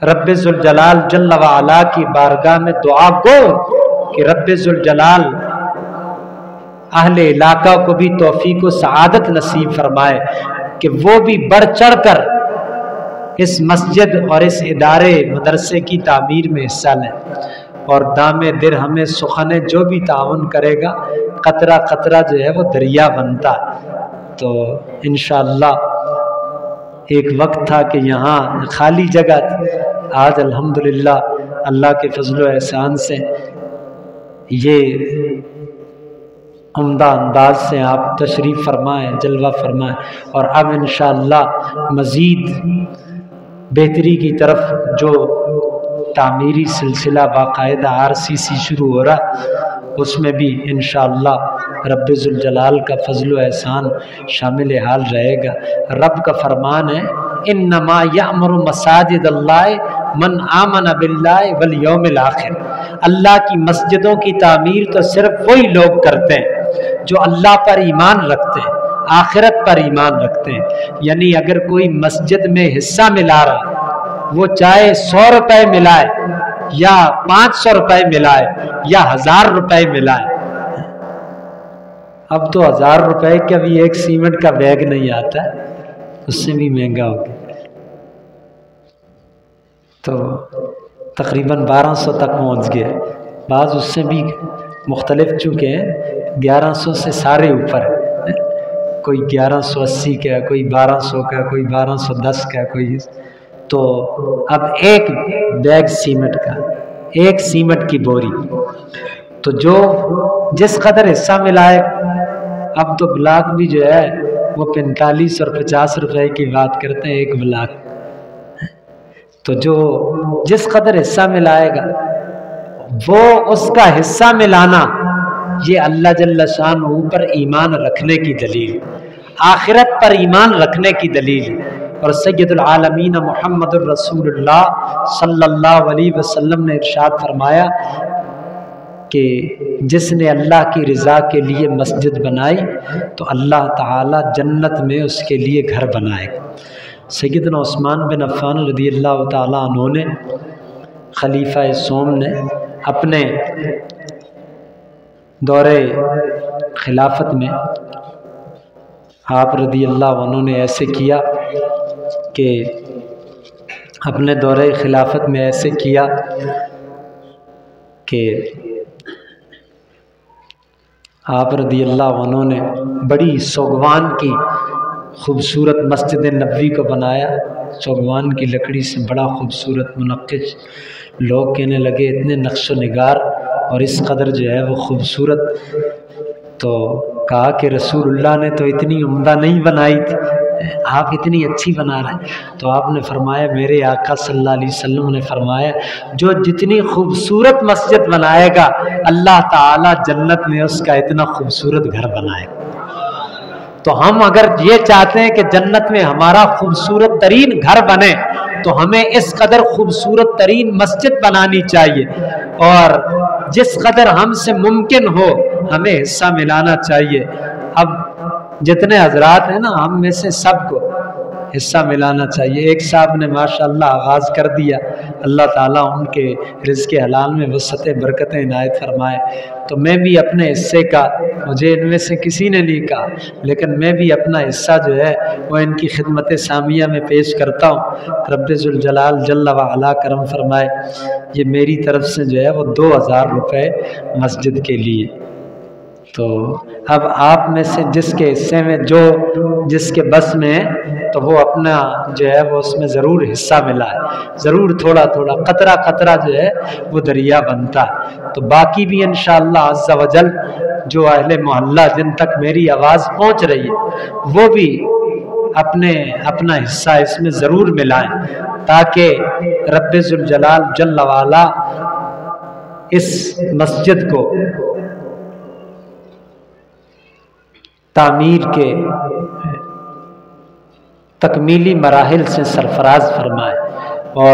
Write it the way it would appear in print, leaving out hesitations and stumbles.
رب ذوالجلال جل وعلا کی بارگاہ میں دعا گو کہ رب ذوالجلال اہل علاقہ کو بھی توفیق و سعادت نصیب فرمائے کہ وہ بھی بڑھ چڑھ کر اس مسجد اور اس ادارے مدرسے کی تعمیر میں حصہ لیں، اور دام درہم سخن جو بھی تعاون کرے گا قطرہ قطرہ جو ہے وہ دریا بنتا۔ تو انشاءاللہ ایک وقت تھا کہ یہاں خالی جگہ تھی، آج الحمدللہ اللہ کے فضل و احسان سے یہ عمدہ انداز سے آپ تشریف فرمائیں، جلوہ فرمائیں، اور اب انشاءاللہ مزید بہتری کی طرف جو تعمیری سلسلہ باقاعدہ RCC شروع ہو رہا، اس میں بھی انشاءاللہ رب ذوالجلال کا فضل و احسان شامل حال رہے گا۔ رب کا فرمان ہے انما یأمر مساجد اللہ من آمن باللہ والیوم الآخر، اللہ کی مسجدوں کی تعمیر تو صرف وہی لوگ کرتے ہیں جو اللہ پر ایمان رکھتے ہیں، آخرت پر ایمان رکھتے ہیں۔ یعنی اگر کوئی مسجد میں حصہ ملا رہا، وہ چاہے 100 روپے ملائے یا 500 روپے ملائے یا 1000 روپے ملائے، اب تو 1000 روپے کا بھی ایک سیمنٹ کا بیگ نہیں آتا، اس سے بھی مہنگا ہو گیا، تو تقریباً 1200 تک پہنچ گیا، بعض اس سے بھی مختلف چکے ہیں، 1100 سے سارے اوپر ہے، کوئی 1180 کا، کوئی 1200 کا، کوئی 1210 کا، کوئی، تو اب ایک بیگ سیمنٹ کا، ایک سیمنٹ کی بوری، تو جو جس قدر حصہ ملائے، اب تو بلاک بھی جو ہے وہ 45 اور 50 روپے کی بات کرتے ہیں ایک بلاک، تو جو جس قدر حصہ ملائے گا وہ اس کا حصہ ملانا، یہ اللہ جل شانہ پر ایمان رکھنے کی دلیل، آخرت پر ایمان رکھنے کی دلیل۔ اور سید العالمین محمد الرسول اللہ صلی اللہ علیہ وسلم نے ارشاد فرمایا کہ جس نے اللہ کی رضا کے لیے مسجد بنائی تو اللہ تعالی جنت میں اس کے لیے گھر بنائے گا۔ سیدنا عثمان بن عفان رضی اللہ تعالیٰ عنہ نے، خلیفہ سوم نے، اپنے دور خلافت میں آپ رضی اللہ عنہ نے ایسے کیا کہ اپنے دور خلافت میں ایسے کیا کہ آپ رضی اللہ عنہ نے بڑی سوگوان کی خوبصورت مسجد نبوی کو بنایا، سوگوان کی لکڑی سے بڑا خوبصورت منقش، لوگ کہنے لگے اتنے نقش و نگار اور اس قدر جو ہے وہ خوبصورت، تو کہا کہ رسول اللہ نے تو اتنی عمدہ نہیں بنائی تھی، آپ اتنی اچھی بنا رہے ہیں۔ تو آپ نے فرمایا، میرے آقا صلی اللہ علیہ وسلم نے فرمایا، جو جتنی خوبصورت مسجد بنائے گا اللہ تعالی جنت میں اس کا اتنا خوبصورت گھر بنائے گا۔ تو ہم اگر یہ چاہتے ہیں کہ جنت میں ہمارا خوبصورت ترین گھر بنے تو ہمیں اس قدر خوبصورت ترین مسجد بنانی چاہیے، اور جس قدر ہم سے ممکن ہو ہمیں حصہ ملانا چاہیے۔ اب جتنے حضرات ہیں نا، ہم میں سے سب کو حصہ ملانا چاہیے۔ ایک صاحب نے ماشاءاللہ آغاز کر دیا، اللہ تعالیٰ ان کے رزق حلال میں وسعت برکتیں عنایت فرمائے، تو میں بھی اپنے حصے کا، مجھے ان میں سے کسی نے نہیں کہا لیکن میں بھی اپنا حصہ جو ہے وہ ان کی خدمت سامیہ میں پیش کرتا ہوں۔ رب ذوالجلال جل وعلا کرم فرمائے، یہ میری طرف سے جو ہے وہ 2000 روپے مسجد کے لیے۔ تو اب آپ میں سے جس کے حصے میں جو جس کے بس میں ہے تو وہ اپنا جو ہے وہ اس میں ضرور حصہ ملا ہے، ضرور تھوڑا تھوڑا قطرہ قطرہ جو ہے وہ دریا بنتا ہے۔ تو باقی بھی انشاءاللہ عز و جل جو اہل محلہ جن تک میری آواز پہنچ رہی ہے وہ بھی اپنا حصہ اس میں ضرور ملائیں، تاکہ رب ذوالجلال جل وعلا اس مسجد کو تعمیر کے تکمیلی مراحل سے سرفراز فرمائے۔